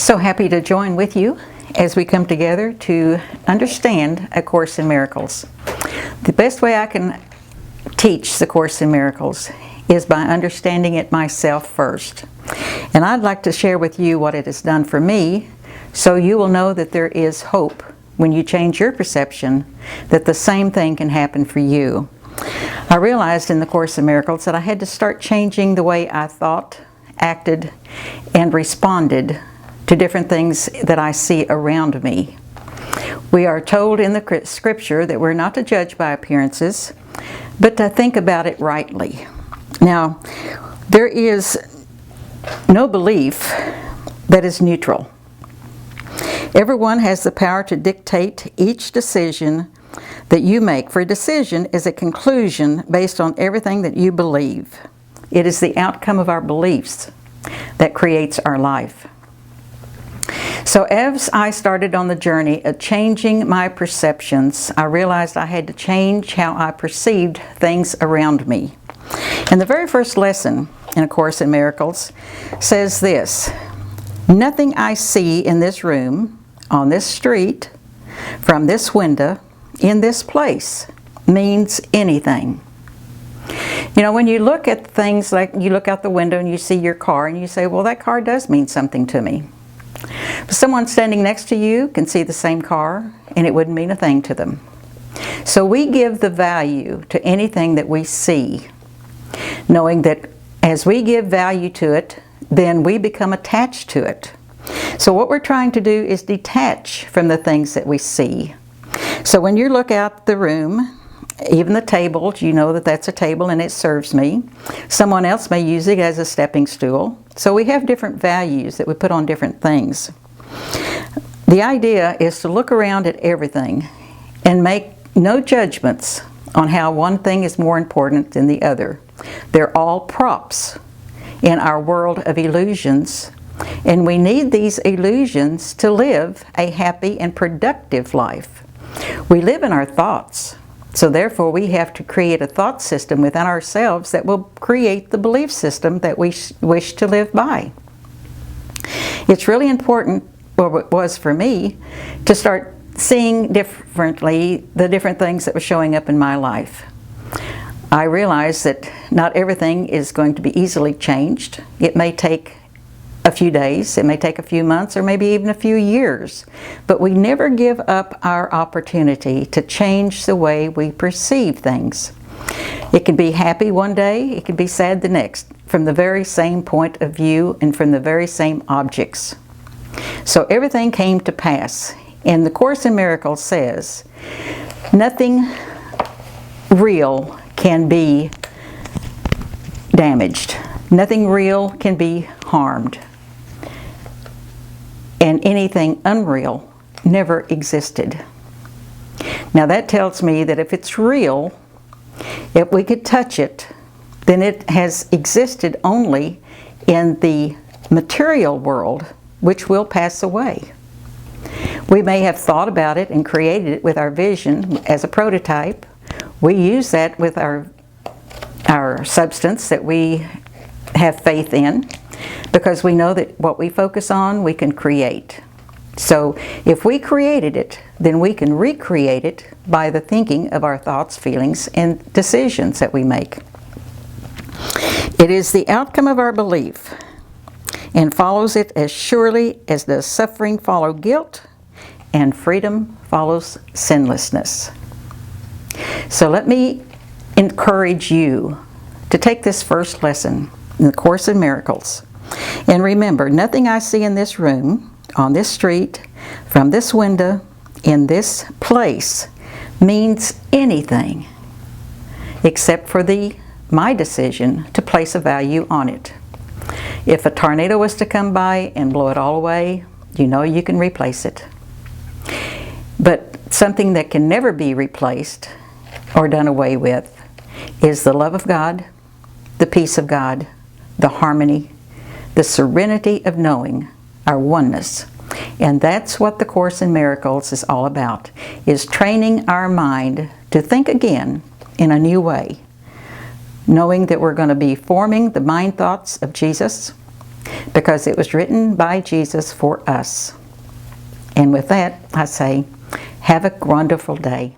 So happy to join with you as we come together to understand A Course in Miracles. The best way I can teach the Course in Miracles is by understanding it myself first. And I'd like to share with you what it has done for me, so you will know that there is hope when you change your perception, that the same thing can happen for you. I realized in the Course in Miracles that I had to start changing the way I thought, acted, and responded to different things that I see around me. We are told in the scripture that we're not to judge by appearances, but to think about it rightly. Now, there is no belief that is neutral. Everyone has the power to dictate each decision that you make, for a decision is a conclusion based on everything that you believe. It is the outcome of our beliefs that creates our life. So as I started on the journey of changing my perceptions, I realized I had to change how I perceived things around me. And the very first lesson in A Course in Miracles says this: nothing I see in this room, on this street, from this window, in this place, means anything. You know, when you look at things like you look out the window and you see your car and you say, well, that car does mean something to me. But someone standing next to you can see the same car and it wouldn't mean a thing to them. So we give the value to anything that we see, knowing that as we give value to it, then we become attached to it. So what we're trying to do is detach from the things that we see. So when you look out the room, even the table, you know that that's a table and it serves me. Someone else may use it as a stepping stool. So we have different values that we put on different things. The idea is to look around at everything and make no judgments on how one thing is more important than the other. They're all props in our world of illusions, and we need these illusions to live a happy and productive life. We live in our thoughts. So therefore we have to create a thought system within ourselves that will create the belief system that we wish to live by. It's really important, or it was for me, to start seeing differently the different things that were showing up in my life. I realized that not everything is going to be easily changed. It may take a few days, it may take a few months, or maybe even a few years. But we never give up our opportunity to change the way we perceive things. It can be happy one day, it can be sad the next, from the very same point of view and from the very same objects. So everything came to pass. And the Course in Miracles says, nothing real can be damaged. Nothing real can be harmed. And anything unreal never existed. Now that tells me that if it's real, if we could touch it, then it has existed only in the material world, which will pass away. We may have thought about it and created it with our vision as a prototype. We use that with our substance that we have faith in, because we know that what we focus on, we can create. So if we created it, then we can recreate it by the thinking of our thoughts, feelings, and decisions that we make. It is the outcome of our belief and follows it as surely as does suffering follow guilt and freedom follows sinlessness. So let me encourage you to take this first lesson in the Course in Miracles. And remember, nothing I see in this room, on this street, from this window, in this place, means anything except for my decision to place a value on it. If a tornado was to come by and blow it all away, you know you can replace it. But something that can never be replaced or done away with is the love of God, the peace of God, the harmony, the serenity of knowing our oneness. And that's what the Course in Miracles is all about, is training our mind to think again in a new way, knowing that we're going to be forming the mind thoughts of Jesus, because it was written by Jesus for us. And with that, I say, have a wonderful day.